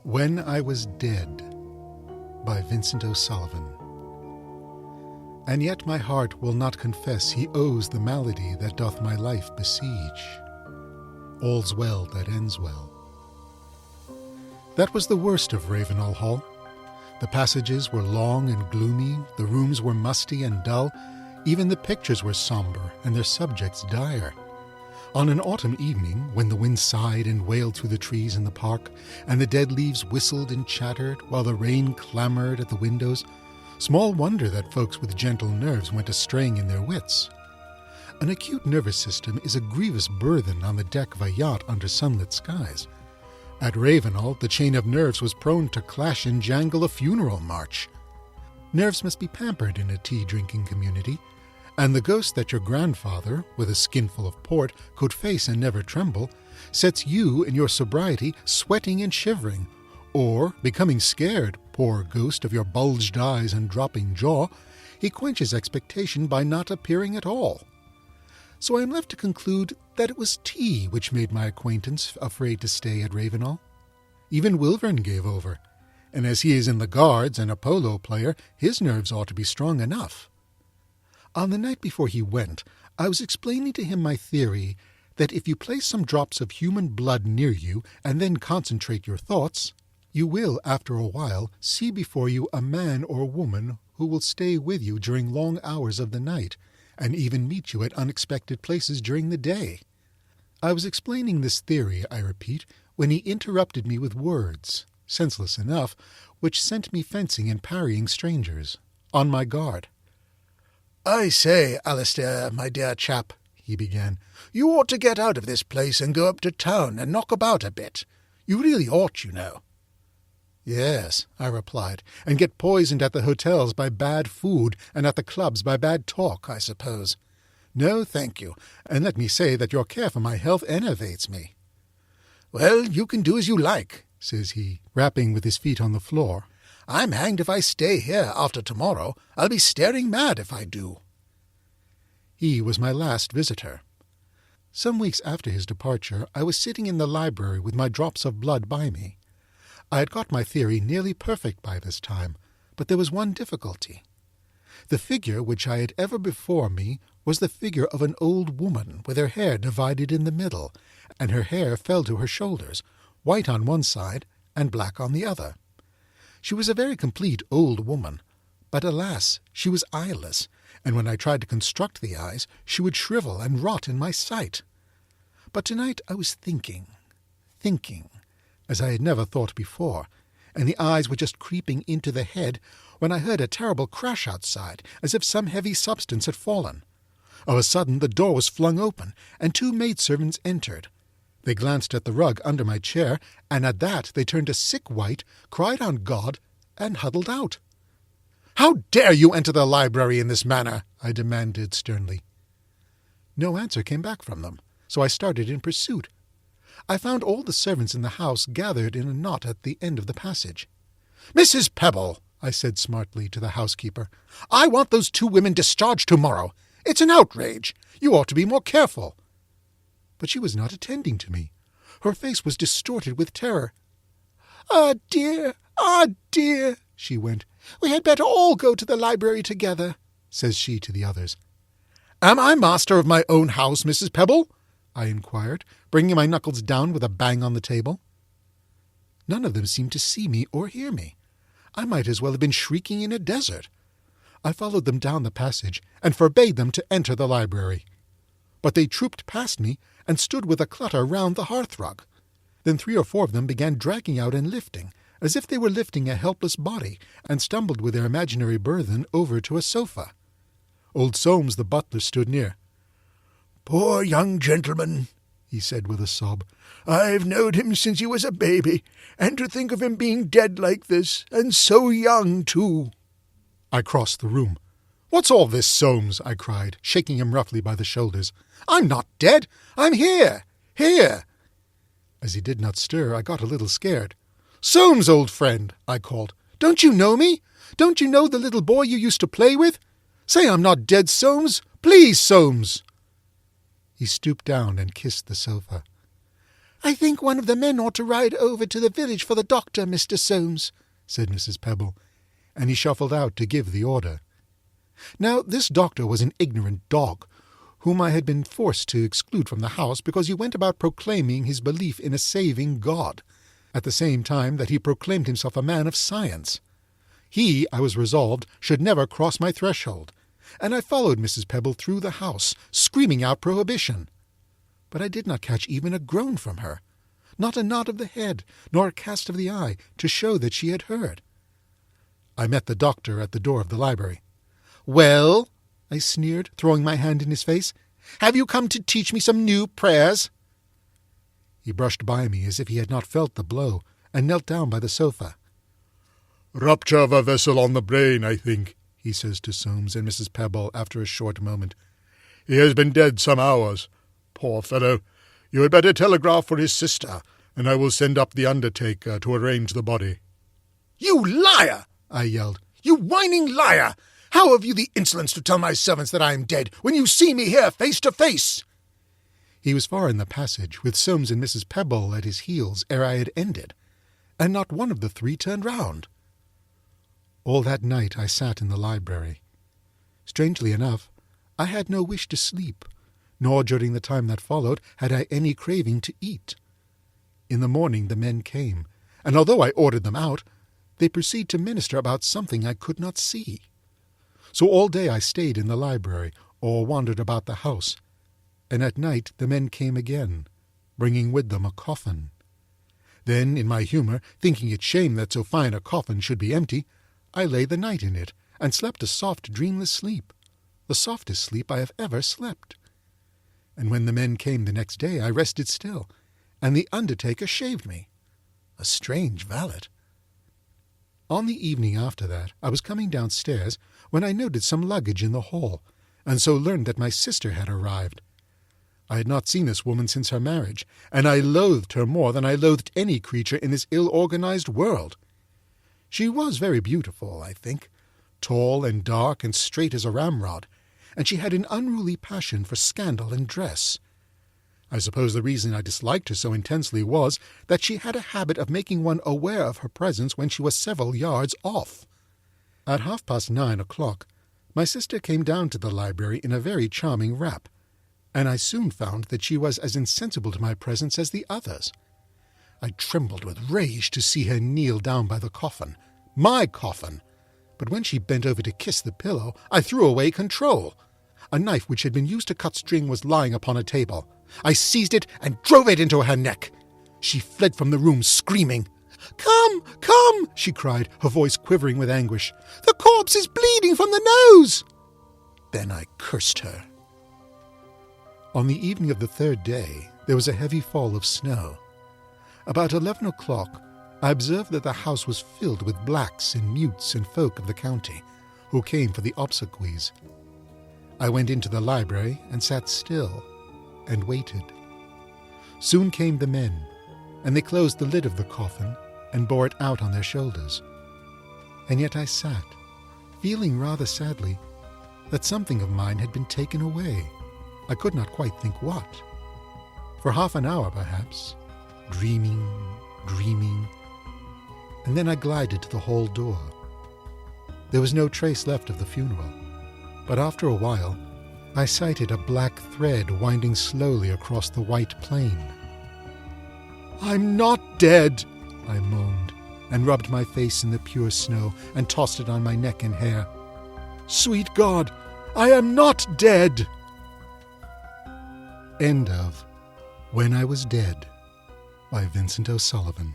When I Was Dead by Vincent O'Sullivan. And yet my heart will not confess he owes the malady that doth my life besiege. All's well that ends well. That was the worst of Ravenel Hall. The passages were long and gloomy, the rooms were musty and dull, even the pictures were somber and their subjects dire. On an autumn evening, when the wind sighed and wailed through the trees in the park, and the dead leaves whistled and chattered, while the rain clamoured at the windows, small wonder that folks with gentle nerves went a-straying in their wits. An acute nervous system is a grievous burthen on the deck of a yacht under sunlit skies. At Ravenel, the chain of nerves was prone to clash and jangle a funeral march. Nerves must be pampered in a tea-drinking community, and the ghost that your grandfather, with a skinful of port, could face and never tremble, sets you in your sobriety sweating and shivering, or, becoming scared, poor ghost of your bulged eyes and dropping jaw, he quenches expectation by not appearing at all. So I am left to conclude that it was tea which made my acquaintance afraid to stay at Ravenel. Even Wilvern gave over, and as he is in the Guards and a polo player, his nerves ought to be strong enough. On the night before he went, I was explaining to him my theory that if you place some drops of human blood near you and then concentrate your thoughts, you will, after a while, see before you a man or woman who will stay with you during long hours of the night, and even meet you at unexpected places during the day. I was explaining this theory, I repeat, when he interrupted me with words, senseless enough, which sent me fencing and parrying strangers, on my guard. "I say, Alistair, my dear chap," he began, "you ought to get out of this place and go up to town and knock about a bit. You really ought, you know." "Yes," I replied, "and get poisoned at the hotels by bad food and at the clubs by bad talk, I suppose. No, thank you, and let me say that your care for my health enervates me." "Well, you can do as you like," says he, rapping with his feet on the floor. "I'm hanged if I stay here after tomorrow. I'll be staring mad if I do." He was my last visitor. Some weeks after his departure, I was sitting in the library with my drops of blood by me. I had got my theory nearly perfect by this time, but there was one difficulty. The figure which I had ever before me was the figure of an old woman with her hair divided in the middle, and her hair fell to her shoulders, white on one side and black on the other. She was a very complete old woman, but alas, she was eyeless, and when I tried to construct the eyes, she would shrivel and rot in my sight. But tonight I was thinking, as I had never thought before, and the eyes were just creeping into the head when I heard a terrible crash outside, as if some heavy substance had fallen. Of a sudden the door was flung open, and two maidservants entered. They glanced at the rug under my chair, and at that they turned a sick white, cried on God, and huddled out. "How dare you enter the library in this manner?" I demanded sternly. No answer came back from them, so I started in pursuit. I found all the servants in the house gathered in a knot at the end of the passage. "Mrs. Pebble," I said smartly to the housekeeper, "I want those two women discharged tomorrow. It's an outrage. You ought to be more careful." But she was not attending to me. Her face was distorted with terror. Ah, dear, she went. "We had better all go to the library together," says she to the others. "Am I master of my own house, Mrs. Pebble?" I inquired, bringing my knuckles down with a bang on the table. None of them seemed to see me or hear me. I might as well have been shrieking in a desert. I followed them down the passage and forbade them to enter the library. But they trooped past me and stood with a clutter round the hearthrug. Then 3 or 4 of them began dragging out and lifting, as if they were lifting a helpless body, and stumbled with their imaginary burthen over to a sofa. Old Soames the butler stood near. "Poor young gentleman," he said with a sob. "I've knowed him since he was a baby, and to think of him being dead like this, and so young too." I crossed the room. "What's all this, Soames?" I cried, shaking him roughly by the shoulders. "I'm not dead. I'm here. As he did not stir, I got a little scared. "Soames, old friend," I called, "don't you know me? Don't you know the little boy you used to play with? Say I'm not dead, Soames. Please, Soames." He stooped down and kissed the sofa. "I think one of the men ought to ride over to the village for the doctor, Mr. Soames," said Mrs. Pebble, and he shuffled out to give the order. Now this doctor was an ignorant dog, whom I had been forced to exclude from the house because he went about proclaiming his belief in a saving God, at the same time that he proclaimed himself a man of science. He, I was resolved, should never cross my threshold, and I followed Mrs. Pebble through the house, screaming out prohibition. But I did not catch even a groan from her, not a nod of the head, nor a cast of the eye, to show that she had heard. I met the doctor at the door of the library. "Well," I sneered, throwing my hand in his face, "have you come to teach me some new prayers?" He brushed by me as if he had not felt the blow, and knelt down by the sofa. "Rupture of a vessel on the brain, I think," he says to Soames and Mrs. Pebble after a short moment. "He has been dead some hours. Poor fellow. You had better telegraph for his sister, and I will send up the undertaker to arrange the body." "You liar!" I yelled. "You whining liar! How have you the insolence to tell my servants that I am dead, when you see me here face to face?" He was far in the passage, with Soames and Mrs. Pebble at his heels ere I had ended, and not one of the three turned round. All that night I sat in the library. Strangely enough, I had no wish to sleep, nor during the time that followed had I any craving to eat. In the morning the men came, and although I ordered them out, they proceeded to minister about something I could not see. So all day I stayed in the library, or wandered about the house, and at night the men came again, bringing with them a coffin. Then, in my humour, thinking it shame that so fine a coffin should be empty, I lay the night in it, and slept a soft, dreamless sleep, the softest sleep I have ever slept. And when the men came the next day, I rested still, and the undertaker shaved me. A strange valet. On the evening after that, I was coming downstairs when I noted some luggage in the hall, and so learned that my sister had arrived. I had not seen this woman since her marriage, and I loathed her more than I loathed any creature in this ill-organized world. She was very beautiful, I think, tall and dark and straight as a ramrod, and she had an unruly passion for scandal and dress. I suppose the reason I disliked her so intensely was that she had a habit of making one aware of her presence when she was several yards off. At 9:30, my sister came down to the library in a very charming wrap, and I soon found that she was as insensible to my presence as the others. I trembled with rage to see her kneel down by the coffin, my coffin, but when she bent over to kiss the pillow, I threw away control. A knife which had been used to cut string was lying upon a table. I seized it and drove it into her neck. She fled from the room, screaming. "Come, come," she cried, her voice quivering with anguish. "The corpse is bleeding from the nose." Then I cursed her. On the evening of the third day, there was a heavy fall of snow. About 11:00, I observed that the house was filled with blacks and mutes and folk of the county, who came for the obsequies. I went into the library and sat still, and waited. Soon came the men, and they closed the lid of the coffin and bore it out on their shoulders. And yet I sat, feeling rather sadly that something of mine had been taken away. I could not quite think what. For half an hour, perhaps, dreaming, and then I glided to the hall door. There was no trace left of the funeral, but after a while I sighted a black thread winding slowly across the white plain. "I'm not dead," I moaned, and rubbed my face in the pure snow and tossed it on my neck and hair. "Sweet God, I am not dead!" End of When I Was Dead by Vincent O'Sullivan.